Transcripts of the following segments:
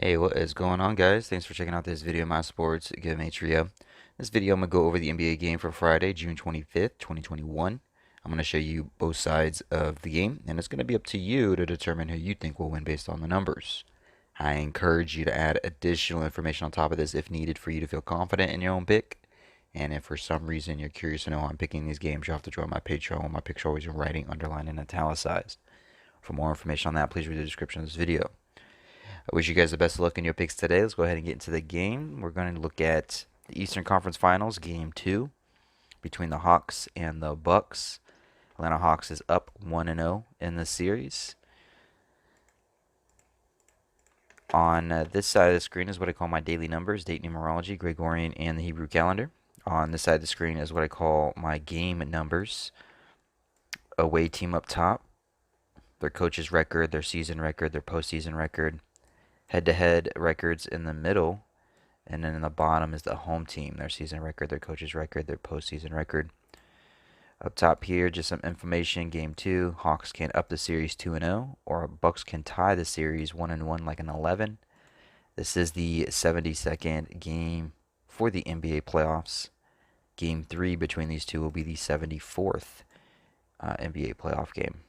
Hey, what is going on, guys? Thanks for checking out this video of my sports Gematria. This video, I'm going to go over the NBA game for Friday, June 25th, 2021. I'm going to show you both sides of the game, and it's going to be up to you to determine who you think will win based on the numbers. I encourage you to add additional information on top of this if needed for you to feel confident in your own pick. And if for some reason you're curious to know how I'm picking these games, you'll have to join my Patreon where my picks are always in writing, underlined, and italicized. For more information on that, please read the description of this video. I wish you guys the best of luck in your picks today. Let's go ahead and get into the game. We're going to look at the Eastern Conference Finals, Game 2, between the Hawks and the Bucks. Atlanta Hawks is up 1-0 in the series. On this side of the screen is what I call my daily numbers, date numerology, Gregorian, and the Hebrew calendar. On this side of the screen is what I call my game numbers, away team up top, their coach's record, their season record, their postseason record, head-to-head records in the middle, and then in the bottom is the home team, their season record, their coach's record, their postseason record. Up top here, just some information. Game 2, Hawks can up the series 2-0, or Bucks can tie the series 1-1 like an 11. This is the 72nd game for the NBA playoffs. Game 3 between these two will be the 74th NBA playoff game.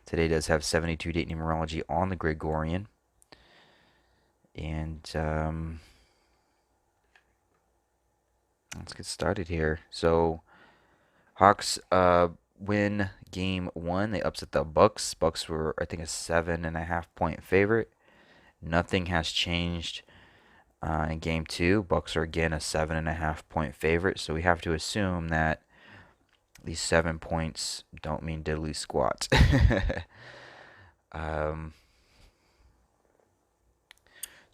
Today does have 72 date numerology on the Gregorian. And let's get started here. So Hawks win game 1. They upset the Bucks. Bucks were, I think, a 7.5-point favorite. Nothing has changed in game 2. Bucks are again a 7.5-point favorite. So we have to assume that these 7 points don't mean diddly squat.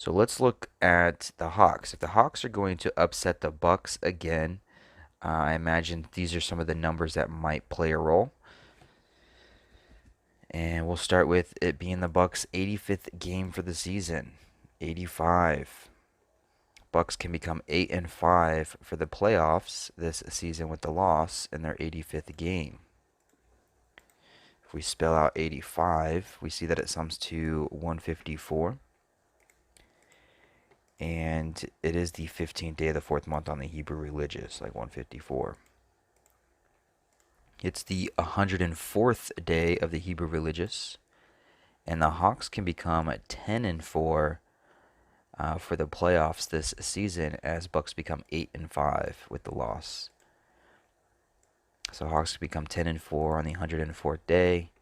So let's look at the Hawks. If the Hawks are going to upset the Bucks again, I imagine these are some of the numbers that might play a role. And we'll start with it being the Bucks' 85th game for the season. 85. Bucks can become 8-5 for the playoffs this season with the loss in their 85th game. If we spell out 85, we see that it sums to 154. And it is the 15th day of the 4th month on the Hebrew religious, like 154. It's the 104th day of the Hebrew religious, and the Hawks can become 10-4 for the playoffs this season as Bucks become 8-5 with the loss. So Hawks can become 10-4 on the 104th day.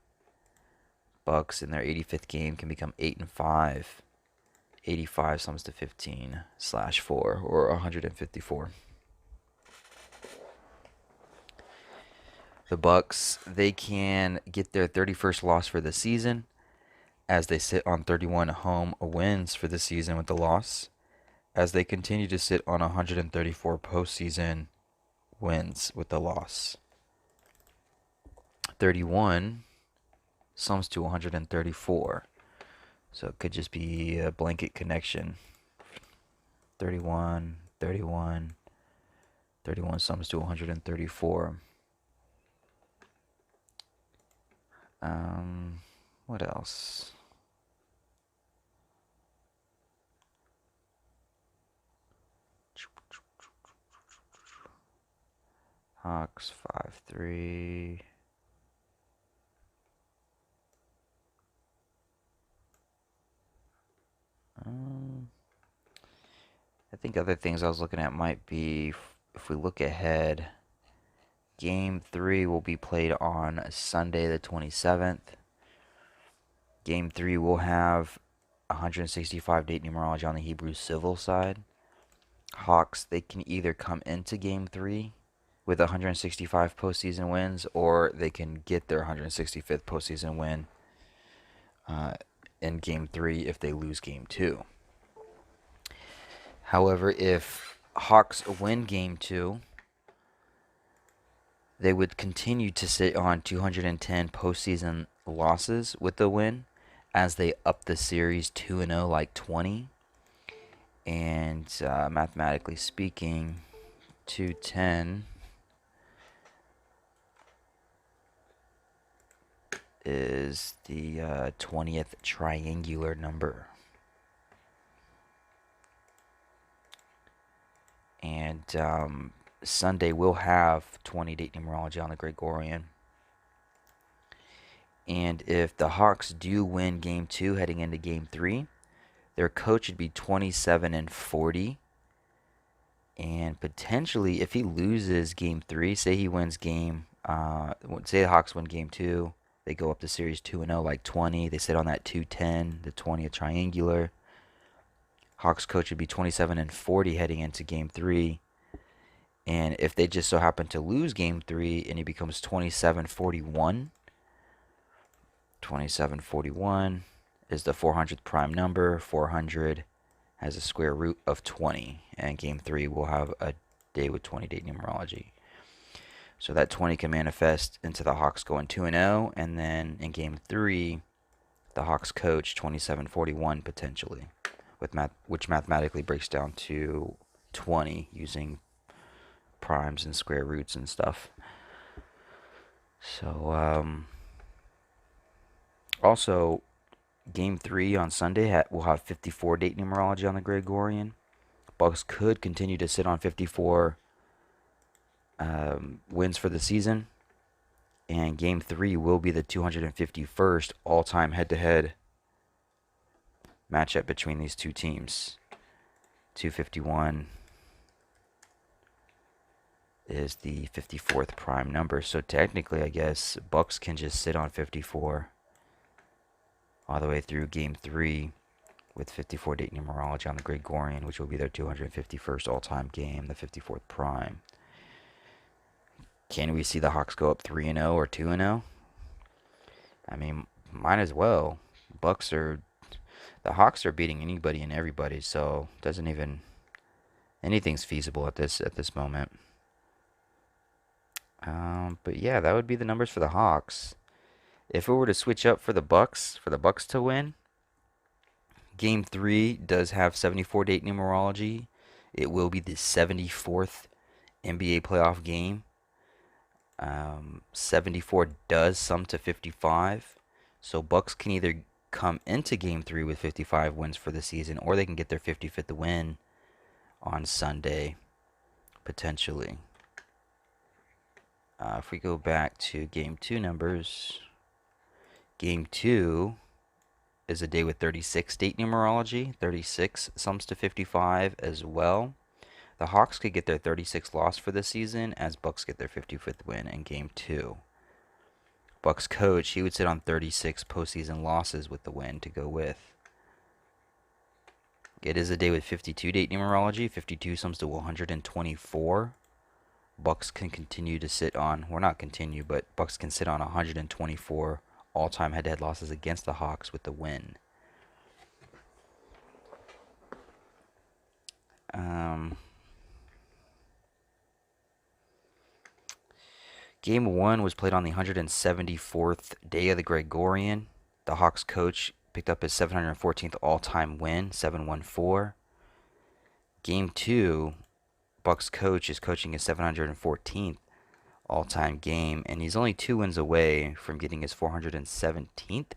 Bucks in their 85th game can become 8-5. 85 sums to 15/4 or 154. The Bucks, they can get their 31st loss for the season as they sit on 31 home wins for the season with the loss, as they continue to sit on 134 postseason wins with the loss. 31 sums to 134. So it could just be a blanket connection. 31, 31, 31 sums to 134. What else? Hawks 5-3. I think other things I was looking at might be, if we look ahead, Game 3 will be played on Sunday the 27th. Game 3 will have 165 date numerology on the Hebrew civil side. Hawks, they can either come into Game 3 with 165 postseason wins, or they can get their 165th postseason win in Game 3 if they lose Game 2. However, if Hawks win Game 2, they would continue to sit on 210 postseason losses with the win as they up the series 2-0 like 20. And mathematically speaking, 210 is the 20th triangular number. And Sunday will have 20 date numerology on the Gregorian. And if the Hawks do win game 2 heading into game 3, their coach would be 27-40. And potentially, if he loses game 3, say he wins say the Hawks win game 2, they go up the series 2-0, like 20. They sit on that 2-10, the 20th triangular. Hawks coach would be 27-40 heading into game 3. And if they just so happen to lose game 3 and he becomes 27-41, 27-41 is the 400th prime number. 400 has a square root of 20. And game 3 will have a day with 20 date numerology. So that 20 can manifest into the Hawks going 2-0. And then in game 3, the Hawks coach 27-41 potentially, which mathematically breaks down to 20 using primes and square roots and stuff. So also game 3 on Sunday will have 54 date numerology on the Gregorian. Bucks could continue to sit on 54 wins for the season, and game 3 will be the 251st all-time head-to-head matchup between these two teams. 251 is the 54th prime number. So technically, I guess Bucks can just sit on 54 all the way through game 3 with 54 date numerology on the Gregorian, which will be their 251st all-time game, the 54th prime. Can we see the Hawks go up 3-0 or 2-0? I mean, might as well. The Hawks are beating anybody and everybody, so doesn't even anything's feasible at this moment. But yeah, that would be the numbers for the Hawks. If it were to switch up for the Bucks to win, game 3 does have 74 date numerology. It will be the 74th NBA playoff game. 74 does sum to 55. So Bucks can either come into game 3 with 55 wins for the season, or they can get their 55th win on Sunday, potentially. If we go back to game 2 numbers, game 2 is a day with 36 date numerology. 36 sums to 55 as well. The Hawks could get their 36th loss for the season as Bucks get their 55th win in game 2. Bucks coach, he would sit on 36 postseason losses with the win to go with. It is a day with 52 date numerology. 52 sums to 124. Bucks can continue to sit on, or not continue, but Bucks can sit on 124 all-time head-to-head losses against the Hawks with the win. Game 1 was played on the 174th day of the Gregorian. The Hawks coach picked up his 714th all-time win, 714. Game 2, Bucks coach is coaching his 714th all-time game, and he's only 2 wins away from getting his 417th.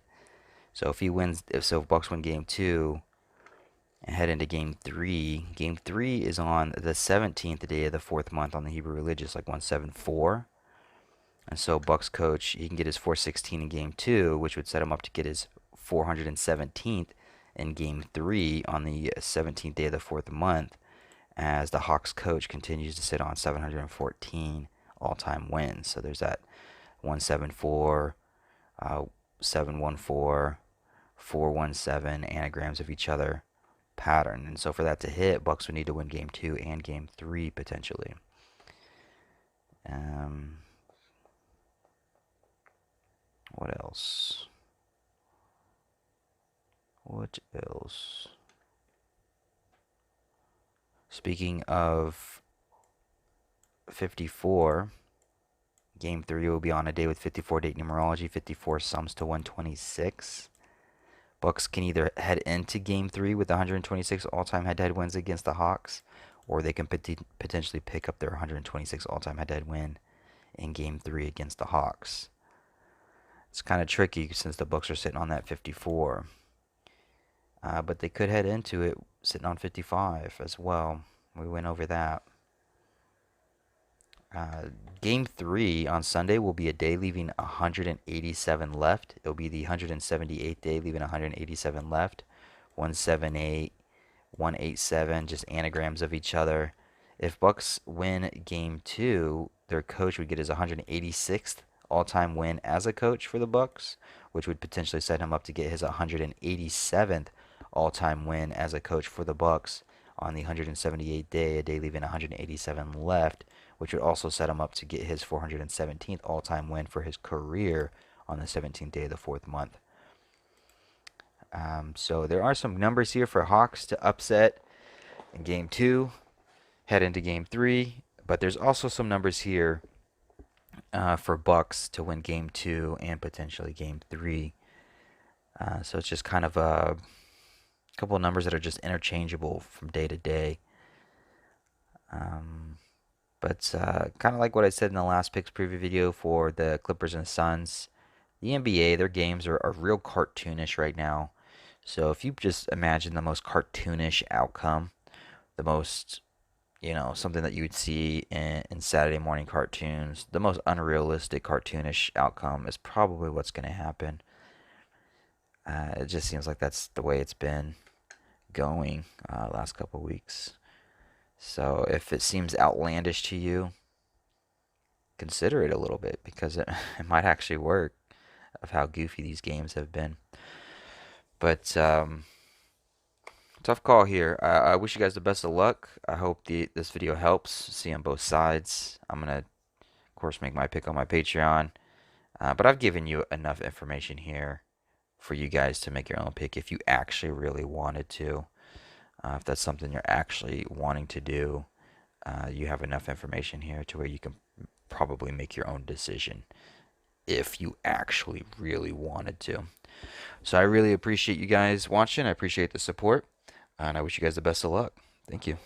So if Bucks win game 2 and head into game 3, game 3 is on the 17th day of the 4th month on the Hebrew religious, like 174. And so Bucks coach, he can get his 416 in game 2, which would set him up to get his 417th in game 3 on the 17th day of the 4th month, as the Hawks coach continues to sit on 714 all-time wins. So there's that 174, 714, 417 anagrams of each other pattern. And so for that to hit, Bucks would need to win game 2 and game 3 potentially. What else? What else? Speaking of 54, game 3 will be on a day with 54 date numerology. 54 sums to 126. Bucks can either head into game 3 with 126 all-time head-to-head wins against the Hawks, or they can potentially pick up their 126 all-time head-to-head win in game 3 against the Hawks. It's kind of tricky since the Bucks are sitting on that 54. But they could head into it sitting on 55 as well. We went over that. Uh, Game 3 on Sunday will be a day leaving 187 left. It'll be the 178th day, leaving 187 left. 178, 187, just anagrams of each other. If Bucks win Game 2, their coach would get his 186th all-time win as a coach for the Bucks, which would potentially set him up to get his 187th all-time win as a coach for the Bucks on the 178th day, a day leaving 187 left, which would also set him up to get his 417th all-time win for his career on the 17th day of the fourth month. So there are some numbers here for Hawks to upset in Game 2, head into Game 3, but there's also some numbers here for Bucks to win Game 2 and potentially Game 3. So it's just kind of a couple of numbers that are just interchangeable from day to day. Um, but kind of like what I said in the last picks preview video for the Clippers and the Suns, the NBA, their games are real cartoonish right now. So if you just imagine the most cartoonish outcome, the most, something that you would see in Saturday morning cartoons, the most unrealistic cartoonish outcome is probably what's going to happen. It just seems like that's the way it's been going last couple weeks. So if it seems outlandish to you, consider it a little bit because it might actually work of how goofy these games have been. But tough call here. I wish you guys the best of luck. I hope this video helps. See on both sides. I'm gonna, of course, make my pick on my Patreon. But I've given you enough information here for you guys to make your own pick if you actually really wanted to. If that's something you're actually wanting to do, you have enough information here to where you can probably make your own decision if you actually really wanted to. So I really appreciate you guys watching. I appreciate the support, and I wish you guys the best of luck. Thank you.